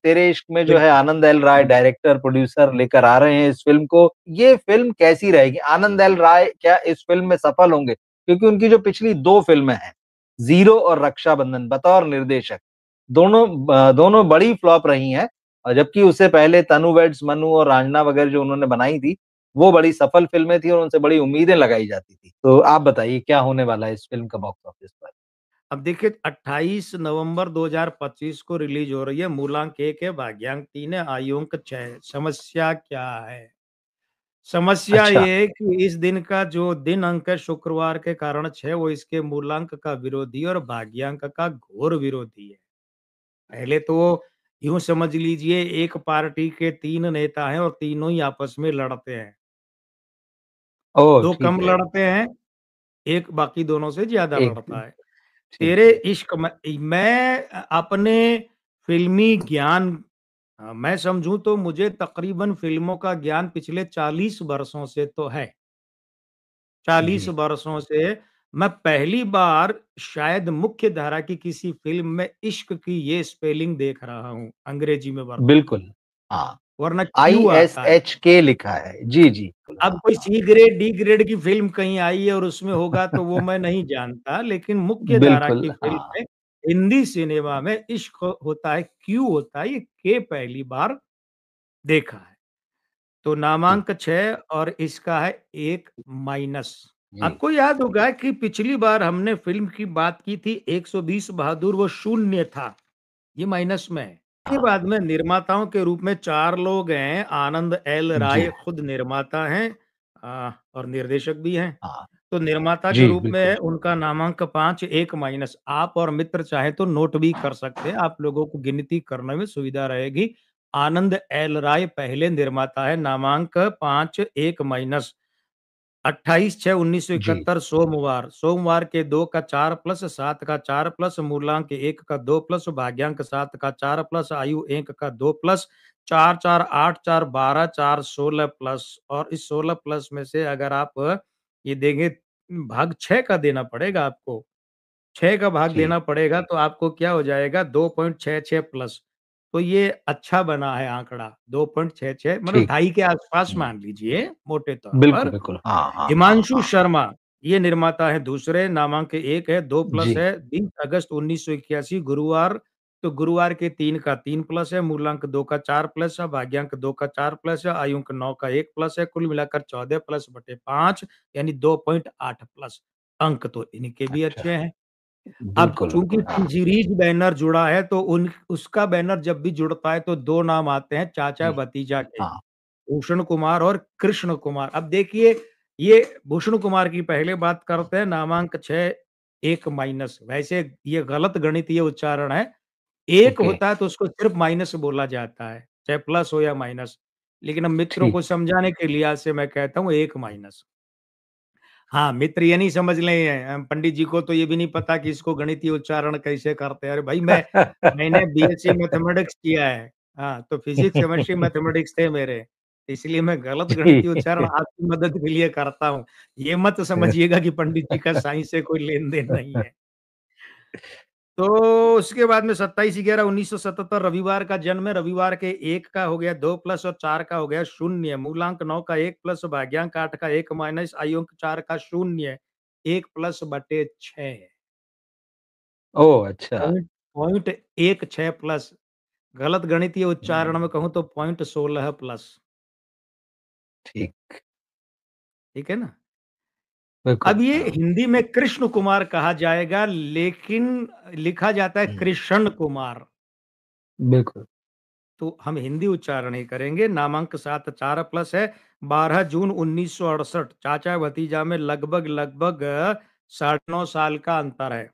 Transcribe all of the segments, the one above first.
तेरे इश्क में जो है बिल्कुल। आनंद एल राय डायरेक्टर, प्रोड्यूसर लेकर आ रहे हैं इस फ़िल्म को। ये फ़िल्म कैसी रहेगी? आनंद एल राय क्या इस फ़िल्म में सफल होंगे? क्योंकि उनकी जो पिछली 2 फ़िल्में हैं, ज़ीरो और रक्षाबंधन बतौर निर्देशक, दोनों बड़ी फ्लॉप रही हैं और जबकि उससे पहले तनु वेड्स मनु और रांझना वगैरह जो उन्होंने बनाई थी, वो बड़ी सफल फ़िल्में थी और उनसे बड़ी उम्मीदें लगाई जाती थी। तो आप बताइए क्या होने वाला है इस फ़िल्म का बॉक्स ऑफिस पर? अब देखिए 28 नवंबर 2025 को रिलीज़ हो रही है, मूलांक 1 है, भाग्यांक 3 है, आयुंक 6 है। समस्या क्या है? समस्या अच्छा, ये है कि इस दिन का जो दिन अंक है शुक्रवार के कारण 6 वो इसके मूलांक का विरोधी और भाग्यांक का घोर विरोधी है। पहले तो यूँ समझ लीजिए एक पार्टी के 3 नेता हैं और तीनों ही आपस में लड़ते हैं। ओह! 2 ठीक कम है। लड़ते हैं, 1 बाकी दोनों से ज़्यादा एक लड़ता है। ठीक तेरे है। इश्क में मैं अपने फ़िल्मी ज्ञान मैं समझूँ तो मुझे तकरीबन फ़िल्मों का ज्ञान पिछले 40 वर्षों से तो है। 40 जी, वर्षों से मैं पहली बार शायद मुख्य धारा की किसी फ़िल्म में इश्क की ये स्पेलिंग देख रहा हूँ, अंग्रेजी में वर्तमान बिल्कुल। हाँ, वरना क्यू आता है। ISHK लिखा है। जी, जी। अब हाँ, कोई हाँ। सी ग्रेड, डी ग्रेड की फ़िल्म कहीं आई है और उसमें होगा तो वो मैं नहीं जानता, लेकिन मुख्य धारा बिल्कुल, की फ़िल्म हाँ। में हिंदी सिनेमा में इश्क होता है, क्यू होता है, ये के पहली बार देखा है। तो ठीक, नामांक 6 और इसका है 1 माइनस। जी। आपको याद होगा कि पिछली बार हमने फ़िल्म की बात की थी 120 बहादुर वो शून्य था, ये माइनस में है। इसके हाँ, बाद में निर्माताओं के रूप में 4 लोग हैं, आनंद एल जी, राय खुद निर्माता हैं और निर्देशक भी हैं। हाँ। तो निर्माता के जी, रूप बिल्कुल। में उनका नामांक 5 1 माइनस आप और मित्र चाहे तो नोट भी कर सकते हैं, आप लोगों को गिनती करने में सुविधा रहेगी। आनंद एल राय पहले निर्माता है, नामांक 5 1 माइनस 28/6/1971 जी, सोमवार, सोमवार के 2 का 4 प्लस 7 का 4 प्लस मूलांक 1 का 2 प्लस भाग्यांक 7 का 4 प्लस आयु 1 का 2 प्लस 4 4 8 4 12 4 16 प्लस और इस 16 प्लस में से अगर आप ये देंगे भाग 6 का देना पड़ेगा आपको। 6 का भाग जी, देना पड़ेगा तो आपको क्या हो जाएगा 2.66 प्लस। तो ये अच्छा बना है आंकड़ा 2.66 मतलब ठीक। ढाई के आस-पास हुँ। मान लीजिए मोटे तौर बिल्कुल, पर। बिल्कुल। हाँ, हाँ, हाँ, हिमांशु हाँ। शर्मा ये निर्माता है दूसरे नामांक 1 है 2 प्लस जी, है 20 अगस्त 1981 गुरुवार तो गुरुवार के 3 का 3 प्लस है मूलांक 2 का 4 प्लस है भाग्यांक 2 का 4 प्लस है आयुंक 9 का 1 प्लस है कुल मिलाकर 14 प्लस बटे 5 यानी 2.8 प्लस अंक तो इनके भी अच्छा। अच्छे हैं। अब बिल्कुल, चूँकि बिल्कुल। हाँ, सीरीज़ बैनर जुड़ा है तो उन उसका बैनर जब भी जुड़ता है तो 2 नाम आते हैं जी। चाचा-भतीजा के, हाँ, भूषण कुमार और कृष्ण कुमार। अब देखिए ये भूषण कुमार की पहले बात करते हैं नामांक 6 1 माइनस वैसे ये गलत गणितीय उच्चारण है। 1 ओके। होता है तो उसको सिर्फ़ माइनस बोला जाता है, चाहे प्लस हो या माइनस। लेकिन अब मित्रों ठीक। को समझाने के लिहाज़ से मैं कहता हूँ 1 माइनस। हाँ, मित्र ये नहीं समझ लें पंडित जी को तो ये भी नहीं पता कि इसको गणितीय उच्चारण कैसे करते हैं। अरे भाई मैंने बीएससी मैथमेटिक्स किया है। हाँ, तो फिज़िक्स, केमिस्ट्री, मैथमेटिक्स थे मेरे। इसलिए मैं गलत जी। गणितीय उच्चारण आपकी मदद के लिए करता हूँ। ये मत समझिएगा कि पंडित जी का साइंस से कोई लेन-देन नहीं है। तो उसके बाद में 27/11/1977 रविवार का जन्म है। रविवार के 1 का हो गया 2 प्लस और 4 का हो गया 0 मूलांक 9 का 1 प्लस भाग्यांक 8 का 1 माइनस आयुंक 4 का 0 1 प्लस बटे 6 ओह! अच्छा। पॉइंट पॉइंट 16 प्लस गलत गणितीय उच्चारण में हुँ, कहूँ तो पॉइंट 16 प्लस ठीक। ठीक है ना? बिल्कुल, अब ये हाँ। हिंदी में कृष्ण कुमार कहा जाएगा लेकिन लिखा जाता है हुँ, कृष्ण कुमार। बिल्कुल। तो हम हिंदी उच्चारण ही करेंगे। नामांक 7 4 प्लस है। 12 जून 1968 चाचा-भतीजा में लगभग-लगभग साढ़े 9 साल का अंतर है।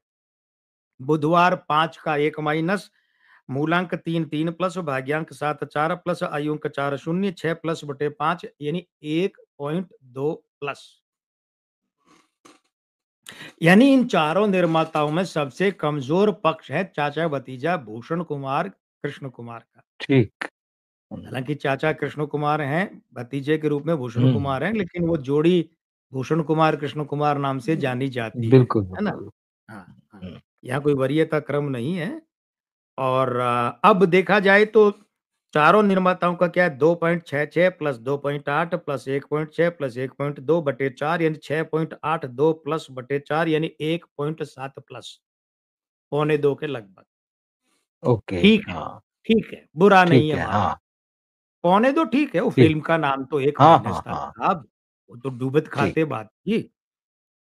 बुधवार 5 का 1 माइनस, मूलांक 3 3 प्लस, भाग्यांक 7 4 प्लस, आयुंक 4 0 6 प्लस बटे 5 यानी 1.2 प्लस। यानी इन चारों निर्माताओं में सबसे कमज़ोर पक्ष है चाचा-भतीजा भूषण कुमार, कृष्ण कुमार का। ठीक। हुँ, हालाँकि चाचा कृष्ण कुमार हैं, भतीजे के रूप में भूषण हुँ, कुमार हैं, लेकिन वो जोड़ी भूषण कुमार, कृष्ण कुमार नाम से जानी जाती है बिल्कुल, ना? बिल्कुल। हाँ, हाँ। हुँ, यहाँ कोई वरीयता क्रम नहीं है। और अब देखा जाए तो चारों निर्माताओं का क्या है 2.66 प्लस 2.8 प्लस 1.6 प्लस 1.2 बटे 4 यानी 6.82 प्लस बटे 4 यानी 1.7 प्लस पौने 2 के लगभग। ओके, हाँ, ठीक है, बुरा नहीं ठीक है है, मामला। हाँ, पौने 2 ठीक है, वो ठीक। फ़िल्म का नाम तो एक हाँ, माइनस हाँ, था हाँ, साहब, वो तो डूबत ठीक खाते है, बात थी।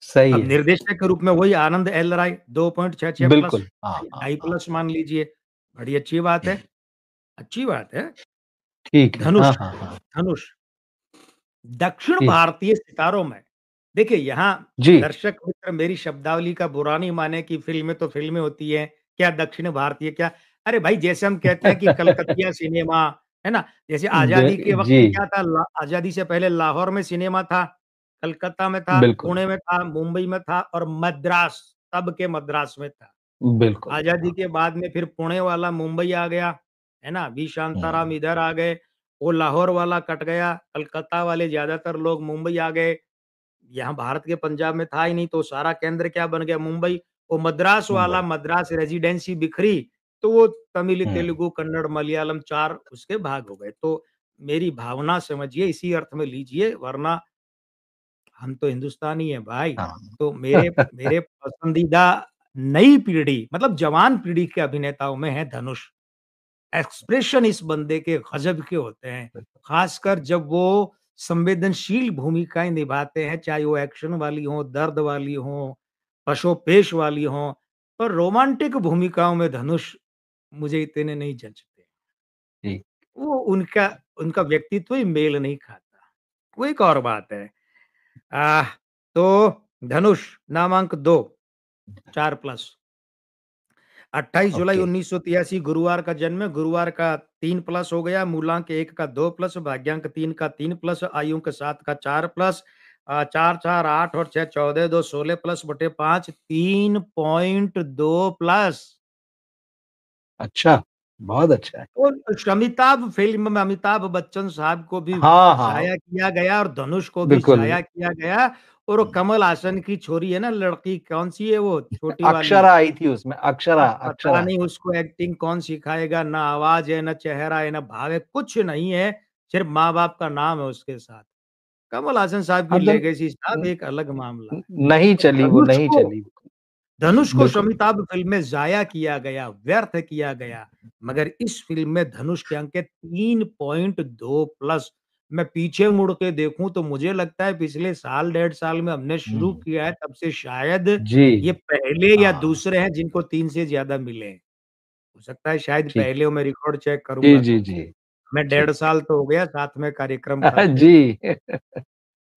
सही अब है, निर्देशक के रूप में वही आनंद एल राय 2.66 प्लस बिल्कुल, हाँ, हाँ, ढाई हाँ, प्लस मान लीजिए, बड़ी अच्छी बात है, हुँ, अच्छी बात है। ठीक है, धनुष, हाँ, हाँ, हाँ, धनुष दक्षिण ठीक, भारतीय सितारों में देखिए यहाँ जी, दर्शक मित्र मेरी शब्दावली का बुरा नहीं माने कि फ़िल्में तो फ़िल्में होती हैं, क्या दक्षिण भारतीय क्या अरे भाई जैसे हम कहते हैं कि कलकतिया सिनेमा, है ना? जैसे आज़ादी के वक़्त जी, में क्या था ला आज़ादी से पहले लाहौर में सिनेमा था, कलकत्ता में था, बिल्कुल, पुणे में था, मुंबई में था और मद्रास, तब के मद्रास में था। बिल्कुल, आज़ादी हाँ, के बाद में फिर पुणे वाला मुंबई आ गया, है ना? वी शांताराम हुँ, इधर आ गए, वो लाहौर वाला कट गया, कलकत्ता वाले ज़्यादातर लोग मुंबई आ गए। यहाँ भारत के पंजाब में था ही नहीं, तो सारा केंद्र क्या बन गया मुंबई। वो मद्रास वाला मुंबई, मद्रास रेज़िडेंसी बिखरी, तो वो तमिल, हुँ, तेलुगु, कन्नड़, मलयालम 4 उसके भाग हो गए। तो मेरी भावना समझिए इसी अर्थ में लीजिए वरना हम तो हिंदुस्तानी हैं भाई। हाँ, तो मेरे मेरे पसंदीदा नई पीढ़ी मतलब जवान पीढ़ी के अभिनेताओं में है धनुष। एक्सप्रेशन इस बंदे के गज़ब के होते हैं। ख़ासकर जब वो संवेदनशील भूमिकाएँ निभाते हैं, चाहे वो एक्शन वाली हों, दर्द वाली हों, पशोपेश वाली हों, पर रोमांटिक भूमिकाओं में धनुष मुझे इतने नहीं जचते। जी, वो उनका उनका व्यक्तित्व ही मेल नहीं खाता। वो एक और बात है। तो धनुष नामांक 2 4 प्लस 28 जुलाई ओके, 1983 गुरुवार का जन्म है, गुरुवार का 3 प्लस हो गया, मूलांक 1 का 2 प्लस, भाग्यांक 3 का 3 प्लस, आयुंक 7 का 4 प्लस 4, 4, 8 और 6, 14, 2, 16 प्लस बटे 5, 3.2 प्लस। अच्छा, बहुत अच्छा है। और अमिताभ फ़िल्म में अमिताभ बच्चन साहब को भी हाँ, हाँ, ज़ाया किया गया और धनुष को भी बिल्कुल, ज़ाया किया गया और वो कमल हासन की छोरी है ना लड़की, कौन-सी है वो छोटी वाली? अक्षरा आई थी उसमें, अक्षरा, अब पता अक्षरा, नहीं उसको एक्टिंग कौन सिखाएगा, ना आवाज़ है, ना चेहरा है, ना भाव है, कुछ नहीं है, सिर्फ़ माँ-बाप का नाम है उसके साथ। कमल हासन साहब की हाँ, लेगेसी साहब एक अलग मामला है। नहीं तो चली वो, नहीं चली। धनुष को बिल्कुल, शमिताभ फ़िल्म में ज़ाया किया गया, व्यर्थ किया गया, मगर इस फ़िल्म में धनुष के अंक है 3.2 प्लस। मैं पीछे मुड़ के देखूँ तो मुझे लगता है पिछले साल, डेढ़ साल में हमने शुरू हुँ, किया है तब से शायद जी, ये पहले या हाँ, दूसरे हैं जिनको 3 से ज़्यादा मिले हैं। हो सकता है शायद ठीक। पहले हो मैं रिकॉर्ड चेक जी, करूँगा जी, तो। जी, मैं डेढ़ ठीक है। साल तो हो गया साथ में कार्यक्रम करते। जी,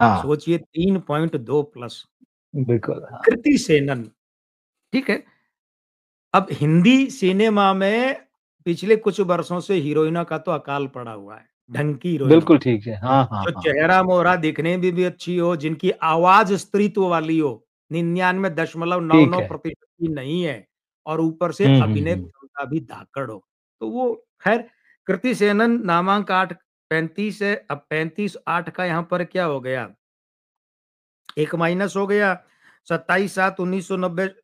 हाँ, सोचिए 3.2 प्लस। बिल्कुल, हाँ, कृति सेनन, ठीक है? अब हिंदी सिनेमा में पिछले कुछ वर्षों से हीरोइनों का तो अकाल पड़ा हुआ है, ढंग की हीरोइनों बिल्कुल का। ठीक है। हाँ, हाँ, जो हाँ, चेहरा मोहरा दिखने में भी अच्छी हो, जिनकी आवाज़ स्त्रीत्व वाली हो, 99.99% ठीक है। की नहीं है और ऊपर से हुँ, हुँ, अभिनय हुँ, क्षमता भी धाकड़ हो। तो वो ख़ैर कृति सेनन नामांक 8 35 है, अब 35 8 का यहाँ पर क्या हो गया? 1 माइनस हो गया, 27/7/1990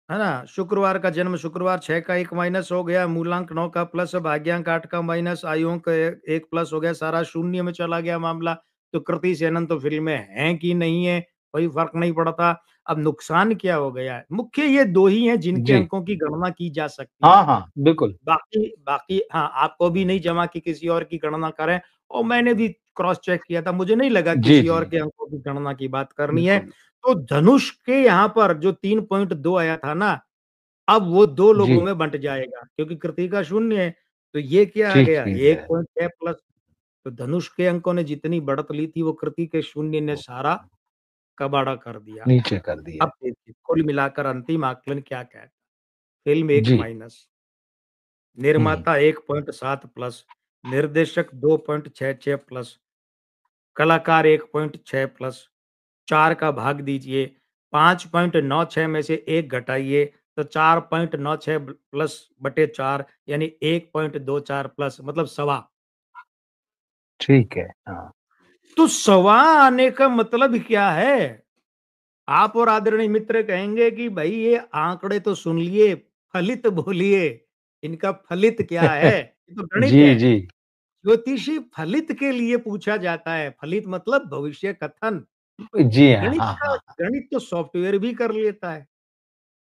है ना? शुक्रवार का जन्म शुक्रवार 6 का 1 माइनस हो गया, मूलांक 9 का प्लस, भाग्यांक 8 का माइनस, आयु अंक 1 प्लस हो गया, सारा शून्य में चला गया मामला। तो कृति सेनन तो फ़िल्म में हैं कि नहीं है, कोई फ़र्क नहीं पड़ता। अब नुकसान क्या हो गया है? मुख्य ये 2 ही हैं जिनके जी। अंकों की गणना की जा सकती है। हाँ, हाँ, बिल्कुल। बाकी बाकी हाँ, आपको भी नहीं जमा कि किसी और की गणना करें और मैंने भी क्रॉस चेक किया था, मुझे नहीं लगा जी, किसी और जी, के अंकों की गणना की बात करनी है। बिल्कुल। तो धनुष के यहाँ पर जो 3.2 आया था ना, अब वो 2 जी, लोगों में बँट जाएगा क्योंकि कृति का 0 है, तो ये क्या आ ठीक गया चीज़ है। 1.6 प्लस तो धनुष के अंकों ने जितनी बढ़त ली थी वो कृति के 0 ने सारा कबाड़ा कर दिया। नीचे कर दिया। अब देखिए कुल मिलाकर अंतिम आकलन क्या कहता है? फ़िल्म 1 जी। माइनस हुँ, निर्माता 1.7 प्लस, निर्देशक 2.66 प्लस, कलाकार 1.6 प्लस, 4 का भाग दीजिए, 5.96 में से 1 घटाइए तो 4.96 प्लस बटे 4 यानी 1.24 प्लस मतलब सवा। ठीक है। हाँ, तो सवा आने का मतलब क्या है? आप और आदरणीय मित्र कहेंगे कि भई ये आंकड़े तो सुन लिए, फलित बोलिए। इनका फलित क्या है? ये तो गणित जी, है। जी। ज्योतिषी फलित के लिए पूछा जाता है, फलित मतलब भविष्य कथन। जी हाँ, गणित हाँ, का हाँ, हाँ। गणित तो सॉफ्टवेयर भी कर लेता है।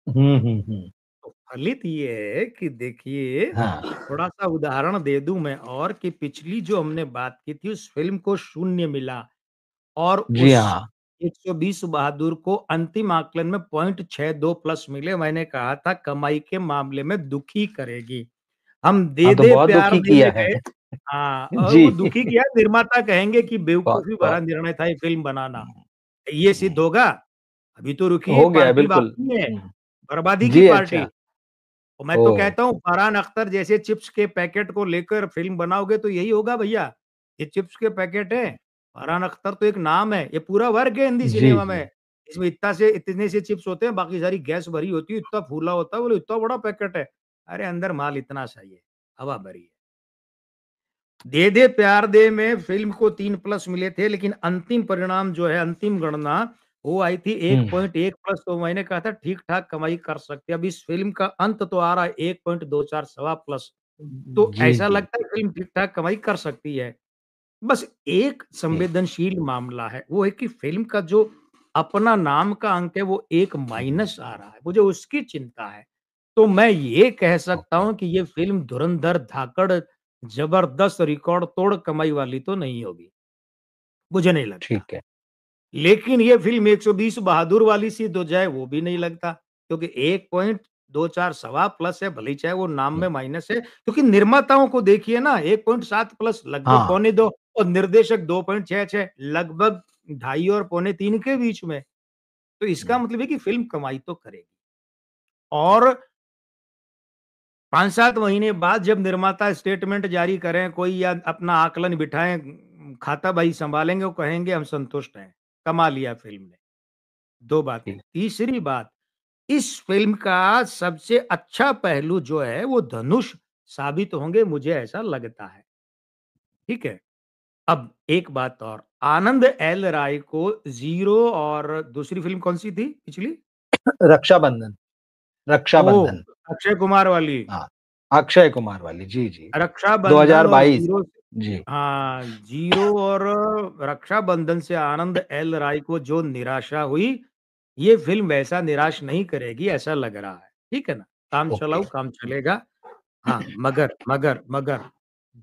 हुँ, हुँ, हुँ। तो फलित ये है कि देखिए, हाँ। थोड़ा-सा उदाहरण दे दूँ मैं और कि पिछली जो हमने बात की थी उस फ़िल्म को शून्य मिला और जी उस हाँ। 120 बहादुर को अंतिम आकलन में 0.62 प्लस मिले। मैंने कहा था कमाई के मामले में दुखी करेगी। हम दे हाँ, तो दे बहुत प्यार दुखी दे किया में है। गए। हाँ, और जी। वो दुखी किया निर्माता कहेंगे कि बहुत, बेवकूफ़ी भरा बहुत। निर्णय था ये फ़िल्म बनाना। ये सिद्ध हुँ। होगा? अभी तो रुकिए हो गया पार्टी बिल्कुल। बाकी है, हुँ। बर्बादी की जी, पार्टी। अच्छा। और मैं तो ओह! कहता हूँ फरहान अख्तर जैसे चिप्स के पैकेट को लेकर फ़िल्म बनाओगे तो यही होगा भैया। ये चिप्स के पैकेट हैं, फरहान अख्तर तो एक नाम है, ये पूरा वर्ग है हिंदी जी, सिनेमा जी। में। इसमें इतने से चिप्स होते हैं, बाकी सारी गैस भरी होती है, इतना फूला होता है, बोले इतना बड़ा पैकेट है। अरे अंदर माल इतना सा ही है, हवा भरी है। दे दे प्यार दे में फ़िल्म को 3 प्लस मिले थे, लेकिन अंतिम परिणाम जो है, अंतिम गणना वो आई थी हुँ। 1.1 प्लस तो मैंने कहा था ठीक-ठाक कमाई कर सकते हैं। अब इस फ़िल्म का अंत तो आ रहा है 1.24 सवा प्लस, तो जी, ऐसा जी। लगता है फ़िल्म ठीक-ठाक कमाई कर सकती है। बस एक जी। संवेदनशील मामला है, वो है कि फ़िल्म का जो अपना नाम का अंक है, वो 1 माइनस आ रहा है, मुझे उसकी चिंता है। तो मैं ये कह सकता ओके, हूँ कि ये फ़िल्म धुरंधर, धाकड़, ज़बरदस्त रिकॉर्ड तोड़ कमाई वाली तो नहीं होगी, मुझे नहीं लगता। ठीक है। लेकिन ये फ़िल्म 120 बहादुर वाली सिद्ध हो जाए, वो भी नहीं लगता, क्योंकि 1.24 सवा प्लस है, भले ही चाहे वो नाम हुँ। में माइनस है, क्योंकि निर्माताओं को देखिए ना 1.7 प्लस लगभग हाँ। पौने 2 और निर्देशक 2.66 लगभग ढाई और पौने 3 के बीच में। तो इसका हुँ। मतलब है कि फ़िल्म कमाई तो करेगी और 5-7 महीने बाद जब निर्माता स्टेटमेंट जारी करें कोई या अपना आकलन बिठाएँ, खाता भाई सँभालेंगे, वो कहेंगे हम संतुष्ट हैं, कमा लिया फ़िल्म ने। 2 बातें। ठीक। तीसरी बात, इस फ़िल्म का सबसे अच्छा पहलू जो है वो धनुष साबित होंगे, मुझे ऐसा लगता है। ठीक है? अब एक बात और, आनंद एल राय को ज़ीरो और दूसरी फ़िल्म कौन-सी थी पिछली? रक्षाबंधन, ओह! रक्षाबंधन। अक्षय कुमार वाली। हाँ, अक्षय कुमार वाली। जी, जी। रक्षाबंधन और 2022। ज़ीरो जी। हाँ, ज़ीरो और रक्षाबंधन से आनंद एल राय को जो निराशा हुई, ये फ़िल्म वैसा निराश नहीं करेगी ऐसा लग रहा है। ठीक है ना? काम ओके। चलाऊ काम चलेगा। हाँ, मगर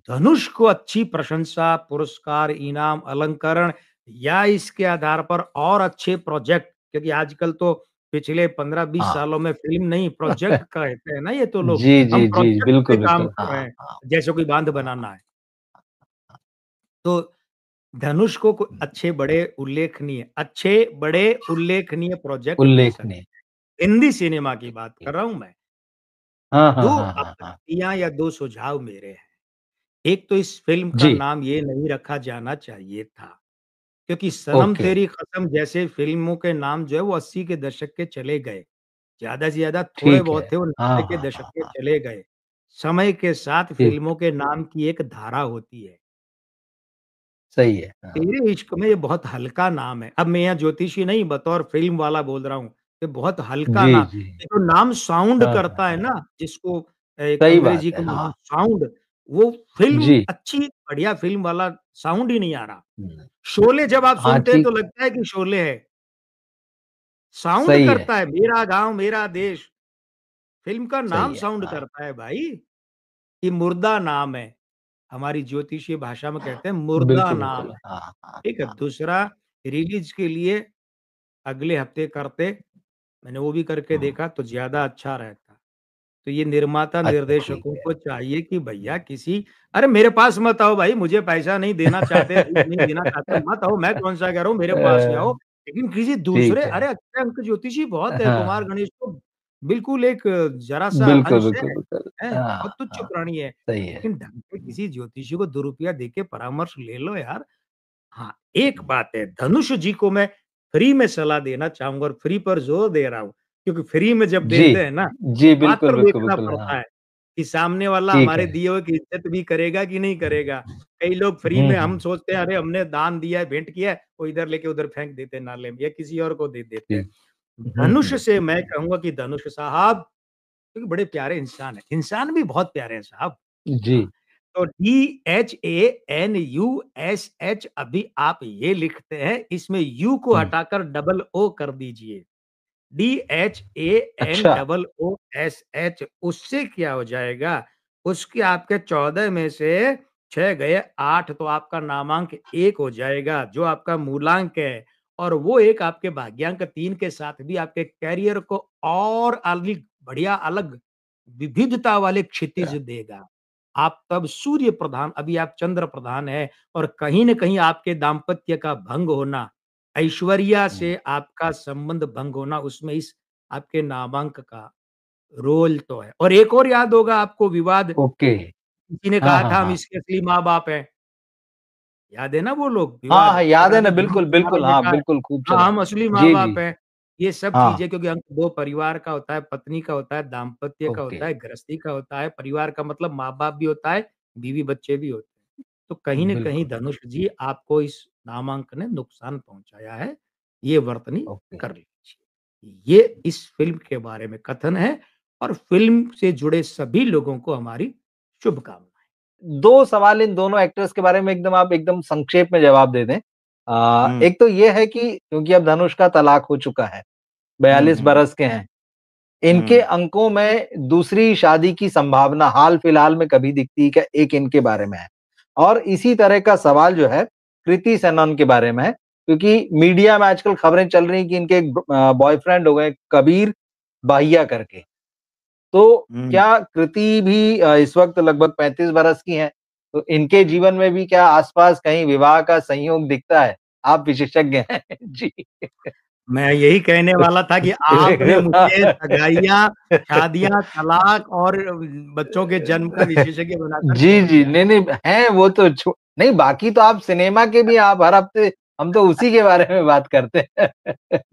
धनुष को अच्छी प्रशंसा, पुरस्कार, इनाम, अलंकरण या इसके आधार पर और अच्छे प्रोजेक्ट, क्योंकि आजकल तो पिछले 15-20 हाँ। सालों में फ़िल्म नहीं प्रोजेक्ट कहते हैं ना ये तो लोग, जी, हम जी, जी। प्रोजेक्ट पे बिल्कुल, काम बिल्कुल। कर रहे हाँ, हैं, हाँ, जैसे कोई बाँध हाँ, बनाना है। हाँ। तो धनुष को हुँ। अच्छे बड़े उल्लेखनीय प्रोजेक्ट मिल उल्लेखनीय। सकते हैं। हिंदी सिनेमा की बात ओके। कर रहा हूँ मैं। हाँ, हाँ, 2 हाँ, हाँ, हाँ। आपत्तियाँ या 2 सुझाव मेरे हैं। एक तो इस फ़िल्म का जी, नाम ये नहीं रखा जाना चाहिए था, क्योंकि सनम ओके। तेरी कसम जैसे फ़िल्मों के नाम जो है वो 80 के दशक के चले गए। ज़्यादा से ज़्यादा थोड़े ठीक है। बहुत थे वो हाँ, 90 के हाँ, दशक हाँ, के हाँ। चले गए। समय के साथ ठीक, फ़िल्मों के नाम की एक धारा होती है। सही है। हाँ। तेरे इश्क में ये बहुत हल्का नाम है। अब मैं यहाँ ज्योतिषी नहीं बतौर फ़िल्म वाला बोल रहा हूँ। ये बहुत हल्का जी, नाम, जी। ये जो नाम साउंड हाँ, हाँ, करता है हाँ। ना, जिसको एक सही बात अंग्रेजी है। का हाँ। नाम साउंड, वो फ़िल्म जी। अच्छी बढ़िया फ़िल्म वाला साउंड ही नहीं आ रहा। हुँ। शोले जब आप हाँ, सुनते हैं तो ठीक। लगता है कि शोले है। साउंड सही है। करता है, मेरा गाँव मेरा देश, फ़िल्म का नाम सही है। साउंड हाँ। करता है भाई। ये मुर्दा नाम है। हमारी ज्योतिषीय भाषा में कहते हैं मुर्दा बिल्कुल, नाम बिल्कुल। है। हाँ, हाँ, ठीक है? हाँ। दूसरा, रिलीज़ के लिए अगले हफ्ते करते, मैंने वो भी करके हुँ। देखा तो ज़्यादा अच्छा रहता। तो ये निर्माता अच्छा, ठीक निर्देशकों है। को चाहिए कि भैया हुँ। किसी, अरे मेरे पास मत आओ भाई, मुझे पैसा नहीं देना चाहते, रीच नहीं देना चाहते, मत आओ, मैं कौन-सा कह रहा हूँ मेरे पास ही आओ। अ, लेकिन किसी दूसरे, ठीक है। अरे अच्छे अंक ज्योतिषी बहुत है, कुमार हाँ। गणेश तो बिल्कुल एक ज़रा-सा बिल्कुल, अंश बिल्कुल, बिल्कुल। है, हाँ, बहुत तुच्छ हाँ। प्राणी है। सही है। लेकिन ढंग से किसी ज्योतिषी को ₹2 दे के परामर्श ले लो यार। हाँ, एक हुँ। बात है, धनुष जी को मैं फ्री में सलाह देना चाहूँगा और फ्री पर ज़ोर दे रहा हूँ, क्योंकि फ्री में जब जी। देते हैं ना, जी, बिल्कुल, पात्र बिल्कुल, देखना बिल्कुल। हाँ, पड़ता है, कि सामने वाला ठीक हमारे है। दिए हुए की इज़्ज़त भी करेगा कि नहीं करेगा। कई लोग फ्री हुँ, में, हम हुँ। सोचते हैं अरे हमने दान दिया है, भेंट किया है, वो इधर लेके उधर फेंक देते हैं नाले में या किसी और को दे देते हैं। ठीक। हुँ, धनुष हुँ। से मैं कहूँगा कि धनुष साहब क्योंकि बड़े प्यारे इंसान हैं। इंसान भी बहुत प्यारे हैं साहब। जी। हाँ, तो DHANUSH अभी आप ये लिखते हैं, इसमें यू को हुँ। हटाकर डबल ओ कर दीजिए। DHAN अच्छा। डबल ओ एस एच उससे क्या हो जाएगा? उसके आपके 14 में से 6 गए 8 तो आपका नामांक 1 हो जाएगा, जो आपका मूलांक है और वो एक आपके भाग्यांक 3 के साथ भी आपके करियर को और अलग बढ़िया अलग विविधता वाले क्षितिज अ, देगा। आप तब सूर्य प्रधान अभी आप चंद्र प्रधान हैं और कहीं न कहीं आपके दाम्पत्य का भंग होना, ऐश्वर्या हुँ। से आपका संबंध भंग होना, उसमें इस आपके नामांक का रोल तो है। और एक और याद होगा आपको विवाद, ओके। किसी ने हाँ, कहा हाँ, था हम हाँ। इसके असली माँ-बाप हैं। याद है ना वो लोग हाँ, विवाद? हाँ, एक याद है ना, आदमी धनुष बिल्कुल, कुमार बिल्कुल। ने हाँ, कहा है, बिल्कुल खूब हाँ, चला। हम असली जी, माँ-बाप जी। हैं। ये सब हाँ, चीज़ें क्योंकि अंक 2 परिवार का होता है, पत्नी का होता है, दाम्पत्य का ओके। होता है, गृहस्थी का होता है, परिवार का मतलब माँ-बाप भी होता है, बीवी-बच्चे भी होते हैं। तो कहीं न कहीं बिल्कुल, धनुष जी आपको इस नामांक ने नुकसान पहुँचाया है, ये वर्तनी ओके। कर लीजिए। ये इस फ़िल्म के बारे में कथन है और फ़िल्म से जुड़े सभी लोगों को हमारी शुभकामनाएँ। 2 सवाल इन दोनों एक्टर्स के बारे में एकदम आप एकदम संक्षेप में जवाब दे दें। हुँ। एक तो ये है कि क्योंकि अब धनुष का तलाक हो चुका है, हुँ, 42 हुँ, बरस के हैं। इनके हुँ, अंकों में दूसरी शादी की संभावना हाल-फिलहाल में कभी दिखती है क्या? एक इनके बारे में है। और इसी तरह का सवाल जो है कृति सेनन के बारे में है, क्योंकि मीडिया में आजकल खबरें चल रही हैं कि इनके एक बॉयफ्रेंड हो गए कबीर बाहिया करके। तो हुँ। क्या कृति भी इस वक़्त लगभग 35 बरस की हैं, तो इनके जीवन में भी क्या आस-पास कहीं विवाह का संयोग दिखता है? आप विशेषज्ञ हैं। जी। मैं यही कहने वाला था कि आपने मुझे सगाइयाँ, शादियाँ, तलाक और बच्चों के जन्म का विशेषज्ञ बनाकर जी, छोड़ जी। दिया है। नहीं, नहीं हैं वो तो नहीं बाकी तो आप सिनेमा के भी आप हर हफ्ते हम तो उसी के बारे में बात करते हैं।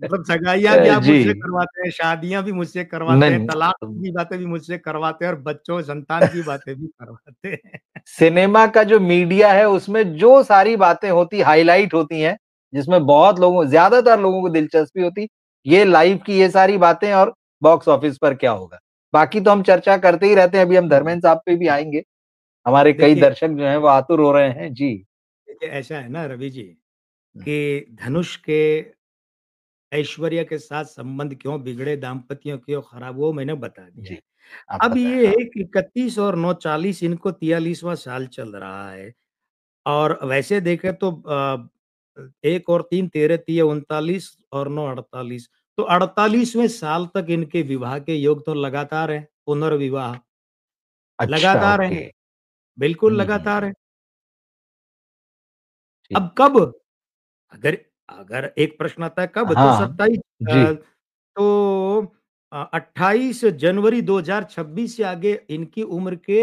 मतलब सगाइयाँ भी आप जी। मुझसे करवाते हैं, शादियाँ भी मुझसे करवाते नहीं, हैं, तलाक नहीं। की बातें भी मुझसे करवाते हैं और बच्चों, संतान की बातें भी करवाते हैं। सिनेमा का जो मीडिया है उसमें जो सारी बातें होती हाइलाइट होती हैं, जिसमें बहुत लोगों ज़्यादातर लोगों को दिलचस्पी होती, ये लाइव की ये सारी बातें और बॉक्स ऑफिस पर क्या होगा। बाकी तो हम चर्चा करते ही रहते हैं, अभी हम हुँ। धर्मेंद्र साहब पे भी आएँगे। हमारे कई देखिए दर्शक जो हैं वो आतुर हो रहे हैं। जी। देखिए ऐसा है ना रवि जी, हुँ, कि धनुष के ऐश्वर्या के साथ संबंध क्यों बिगड़े, दाम्पत्य क्यों खराब हुआ, वो मैंने बता दिया है। जी। आप अब बताएँ, ये हाँ। है कि 31 और 9 40 इनको 43वाँ साल चल रहा है और वैसे देखें तो 1 और 3 13 तिये 39 और 9 48 तो 48वें साल तक इनके विवाह के योग तो लगातार हैं, पुनर्विवाह अच्छा, लगातार हैं, ओके। बिल्कुल हुँ, हुँ, लगातार हुँ। हैं। ठीक। अब कब? अगर अगर एक प्रश्न आता है कब? तो हाँ। 27 जी। तो 28 जनवरी 2026 से आगे इनकी उम्र के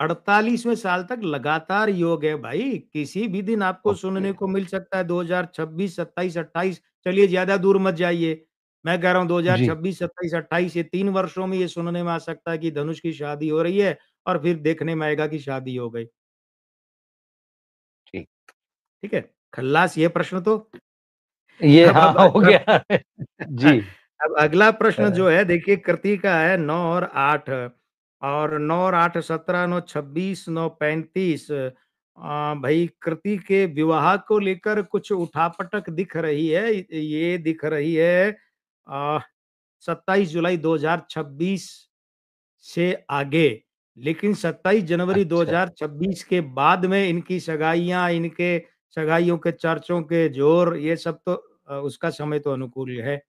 48वें साल तक लगातार योग है भाई। किसी भी दिन आपको ओके। सुनने को मिल सकता है 2026, 27, 28 चलिए ज़्यादा दूर मत जाइए। मैं कह रहा हूँ जी, 2026, 27, 28 ये 3 वर्षों में ये सुनने में आ सकता है कि धनुष की शादी हो रही है और फिर देखने में आएगा कि शादी हो गई। ठीक। ठीक है? खल्लास ये प्रश्न तो ये हाँ, अब हो अगला गया। जी। अब अगला अ, प्रश्न जो है देखिए कृति का है 9 और 9 और 8 17, 9 26, 9 35 भई कृति के विवाह को लेकर कुछ उठापटक दिख रही है। ये दिख रही है 27 जुलाई 2026 से आगे। लेकिन 27 जनवरी अच्छा, 2026 के बाद में इनकी सगाइयाँ, इनके सगाइयों के चर्चों के ज़ोर ये सब तो उसका समय तो अनुकूल है।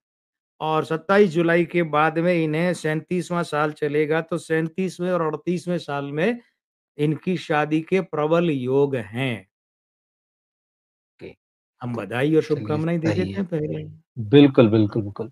और 27 जुलाई के बाद में इन्हें 37वाँ साल चलेगा, तो 37वें और 38वें साल में इनकी शादी के प्रबल योग हैं। ओके। हम बधाई और चलिए शुभकामनाएँ दे सही देते है। हैं पहले ही। बिल्कुल, बिल्कुल, बिल्कुल।